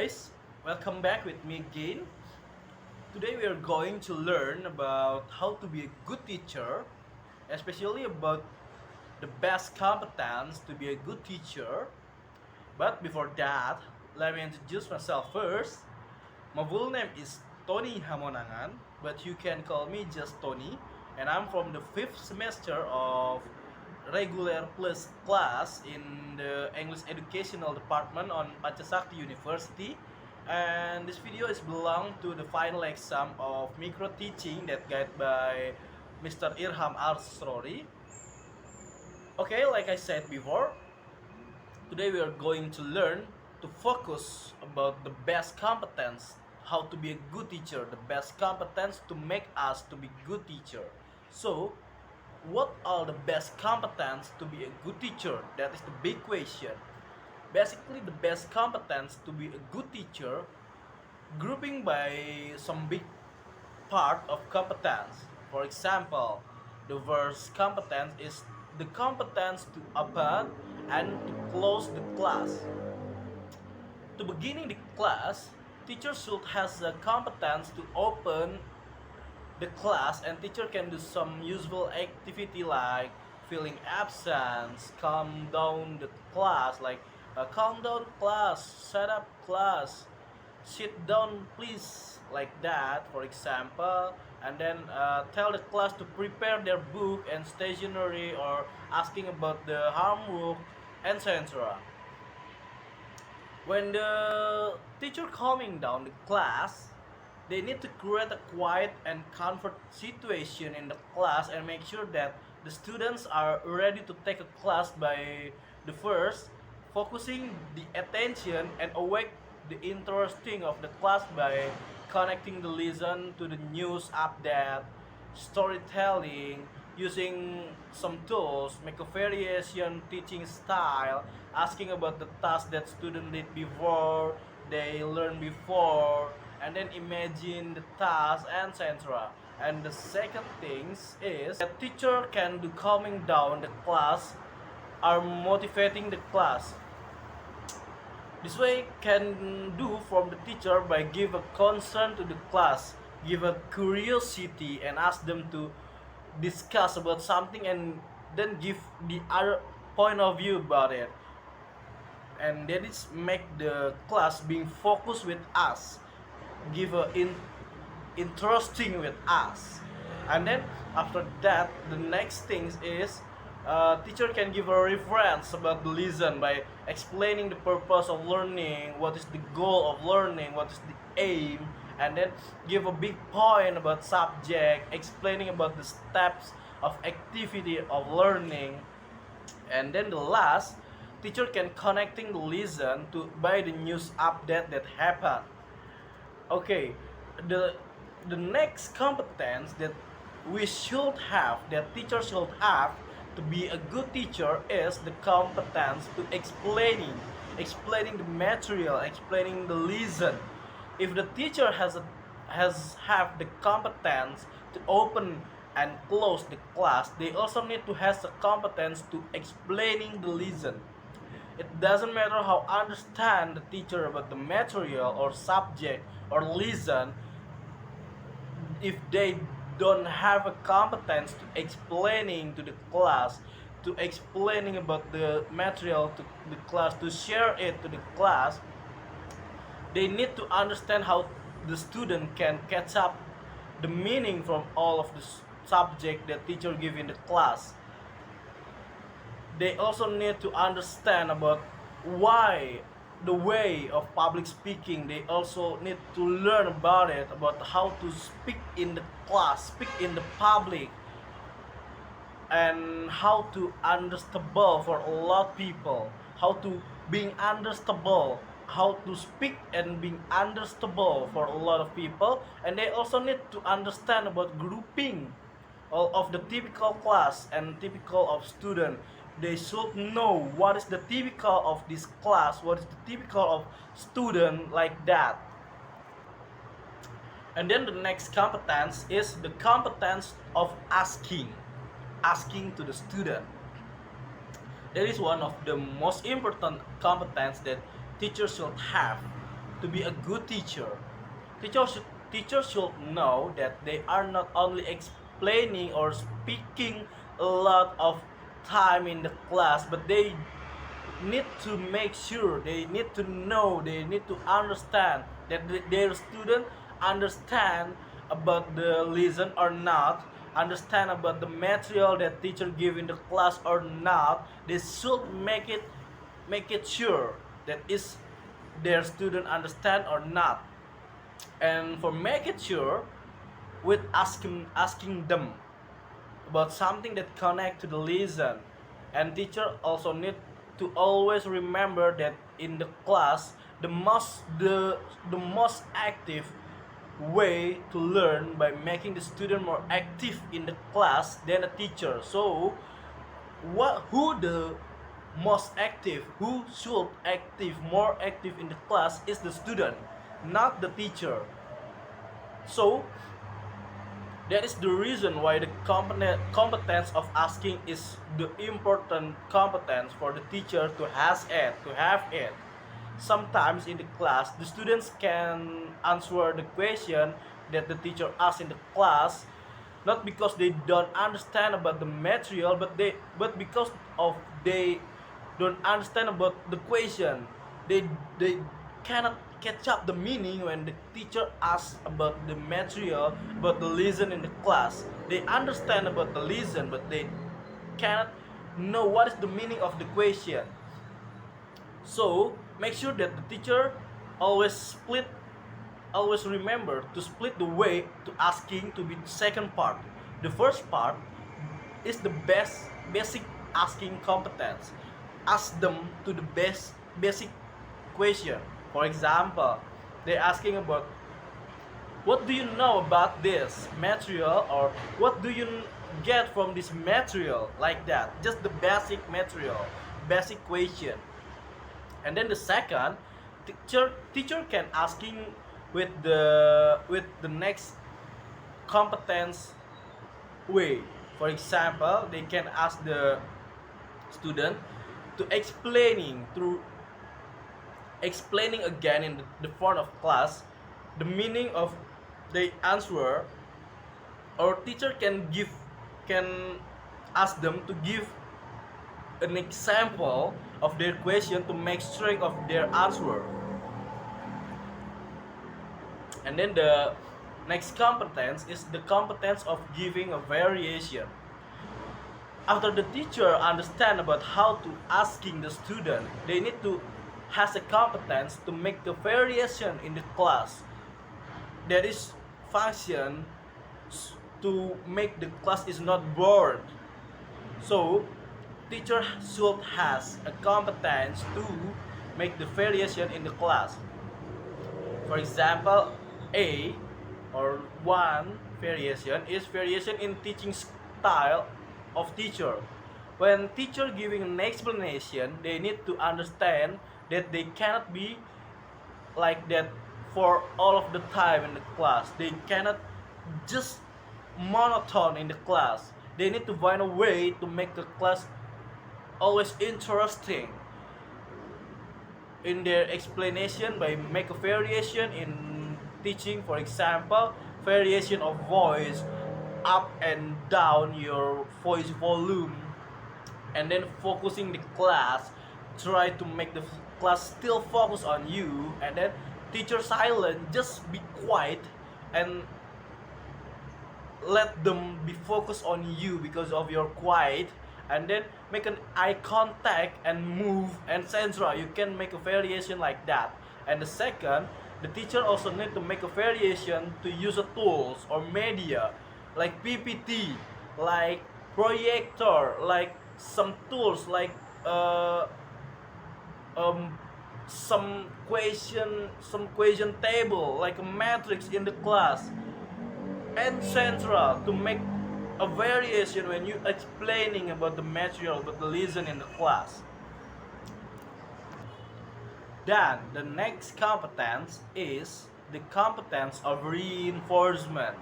guys, welcome back with me again. Today we are going to learn about how to be a good teacher, especially about the best competence to be a good teacher. But before that, let me introduce myself first. My full name is Toni Hamonangan, but you can call me just Tony, and I'm from the 5th semester of regular plus class in the English Educational Department on Pancasakti University. And this video is belong to the final exam of micro teaching that guided by Mr. Irham Arsrori. Okay, like I said before, today we are going to learn to focus about the best competence, how to be a good teacher, the best competence to make us to be good teacher. So, what are the best competence to be a good teacher? That is the big question. Basically, the best competence to be a good teacher, grouping by some big part of competence. For example, the first competence is the competence to open and to close the class. To beginning the class, teacher should has the competence to open the class, and teacher can do some useful activity like filling absence, calm down the class, like calm down class, set up class, sit down please, like that for example. And then tell the class to prepare their book and stationery, or asking about the homework, etc. When the teacher calming down the class, they need to create a quiet and comfort situation in the class and make sure that the students are ready to take a class by the first focusing the attention and awake the interesting of the class by connecting the listen to the news update, storytelling, using some tools, make a variation teaching style, asking about the task that student did before, they learned before, and then imagine the task, etc. And the second things is that teacher can do calming down the class or motivating the class. This way can do from the teacher by give a concern to the class, give a curiosity and ask them to discuss about something, and then give the other point of view about it. And that is make the class being focused with us, give a interesting with us. And then after that, the next thing is teacher can give a reference about the lesson by explaining the purpose of learning, what is the goal of learning, what is the aim, and then give a big point about subject, explaining about the steps of activity of learning. And then the last, teacher can connecting the lesson to by the news update that happen. Okay, the the next competence that we should have, that teacher should have to be a good teacher, is the competence to explaining the material, explaining the lesson. If the teacher has have the competence to open and close the class, they also need to have the competence to explaining the lesson. It doesn't matter how understand the teacher about the material or subject or lesson, if they don't have a competence to explaining to the class, to explaining about the material to the class, to share it to the class, they need to understand how the student can catch up the meaning from all of the subject that teacher give in the class. They also need to understand about why the way of public speaking. They also need to learn about it, about how to speak in the class, speak in the public, and how to understandable for a lot of people, how to being understandable, how to speak and being understandable for a lot of people. And they also need to understand about grouping all of the typical class and typical of student. They should know what is the typical of this class, what is the typical of student, like that. And then the next competence is the competence of asking to the student. That is one of the most important competence that teachers should have. to be a good teacher. Teachers should know that they are not only explaining or speaking a lot of time in the class, but they need to make sure, they need to know, they need to understand that their student understand about the lesson or not, understand about the material that teacher give in the class or not. They should make it sure that is their student understand or not. And for make it sure, with asking them about something that connect to the lesson. And teacher also need to always remember that in the class, the most active way to learn by making the student more active in the class than a teacher. So who the most active, who should active more active in the class is the student, not the teacher. So that is the reason why the competence of asking is the important competence for the teacher to have it. Sometimes in the class, the students can answer the question that the teacher asks in the class, not because they don't understand about the material, but because of they don't understand about the question. They cannot catch up the meaning when the teacher asks about the material, about the lesson in the class. They understand about the lesson, but they cannot know what is the meaning of the question. So make sure that the teacher always remember to split the way to asking to be the second part. The first part is the basic asking competence. Ask them to the best basic question. For example, they're asking about what do you know about this material, or what do you get from this material, like that. Just the basic material, basic question. And then the second, teacher can asking with the next competence way. For example, they can ask the student to explaining again in the front of class the meaning of the answer, or teacher can ask them to give an example of their question to make strength of their answer. And then the next competence is the competence of giving a variation. After the teacher understand about how to asking the student, they need to has a competence to make the variation in the class. That is function to make the class is not bored. So teacher should has a competence to make the variation in the class. For example, A or one variation is variation in teaching style of teacher. When teacher giving an explanation, they need to understand that they cannot be like that for all of the time in the class. They cannot just monotone in the class. They need to find a way to make the class always interesting in their explanation by make a variation in teaching. For example, variation of voice, up and down your voice volume, and then focusing the class, try to make the class still focus on you. And then teacher silent, just be quiet and let them be focused on you because of your quiet. And then make an eye contact and move and etc. You can make a variation like that. And the second, the teacher also need to make a variation to use a tools or media like PPT, like projector, like some tools like some question table like a matrix in the class, etc. to make a variation when you explaining about the material, about the lesson in the class. Then the next competence is the competence of reinforcement.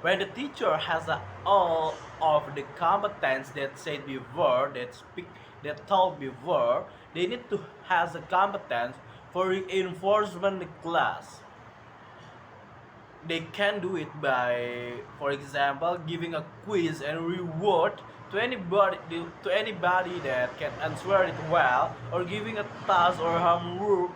When the teacher has all of the competence that said before, that told before, they need to has a competence For reinforcement in the class, they can do it by, for example, giving a quiz and reward to anybody that can answer it well, or giving a task or homework,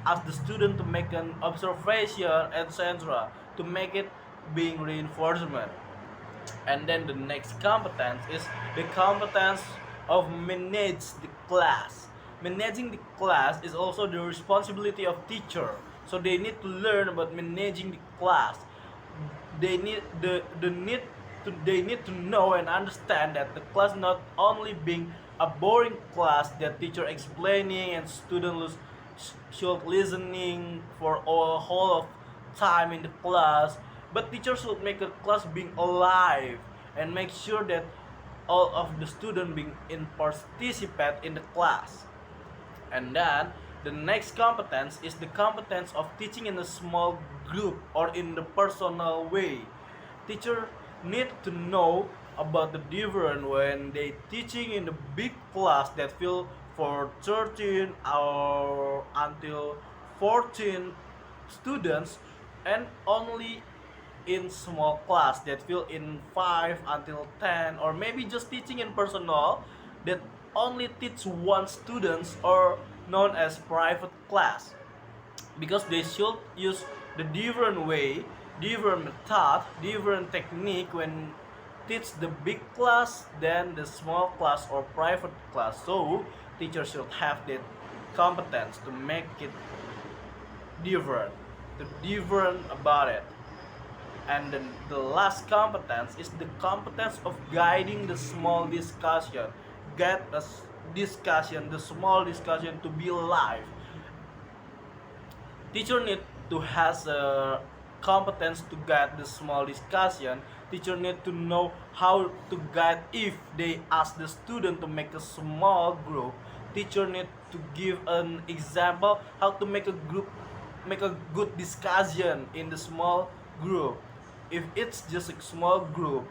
ask the student to make an observation, etc., to make it being reinforcement. And then the next competence is the competence of manage the class. Managing the class is also the responsibility of teacher, so they need to learn about managing the class. They need to know and understand that the class not only being a boring class that teacher explaining and student should listening for a whole of time in the class, but teachers should make a class being alive and make sure that all of the student being in participate in the class. And then the next competence is the competence of teaching in a small group or in the personal way. Teacher need to know about the difference when they teaching in the big class that fill for 13 or until 14 students, and only in small class that fill in 5 until 10, or maybe just teaching in personal that only teach one students, or known as private class, because they should use the different way, different method, different technique when teach the big class than the small class or private class. So teachers should have that competence to make it different, to different about it. And then the last competence is the competence of guiding the small discussion. Get a discussion, the small discussion to be live. Teacher need to has a competence to guide the small discussion. Teacher need to know how to guide if they ask the student to make a small group. Teacher need to give an example how to make a good discussion in the small group. If it's just a small group,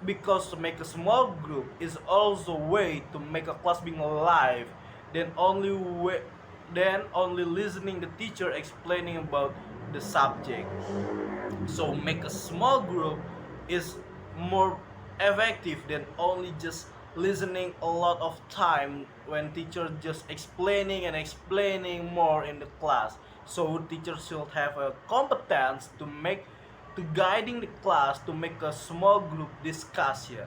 because to make a small group is also a way to make a class being alive, then only listening the teacher explaining about the subject. So make a small group is more effective than only just listening a lot of time when teacher just explaining and explaining more in the class. So teachers should have a competence to guiding the class to make a small group discussion.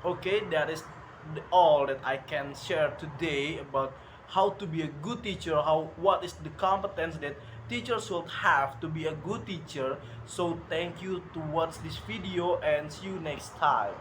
Okay, that is all that I can share today about how to be a good teacher, how what is the competence that teachers should have to be a good teacher. So thank you to watch this video and see you next time.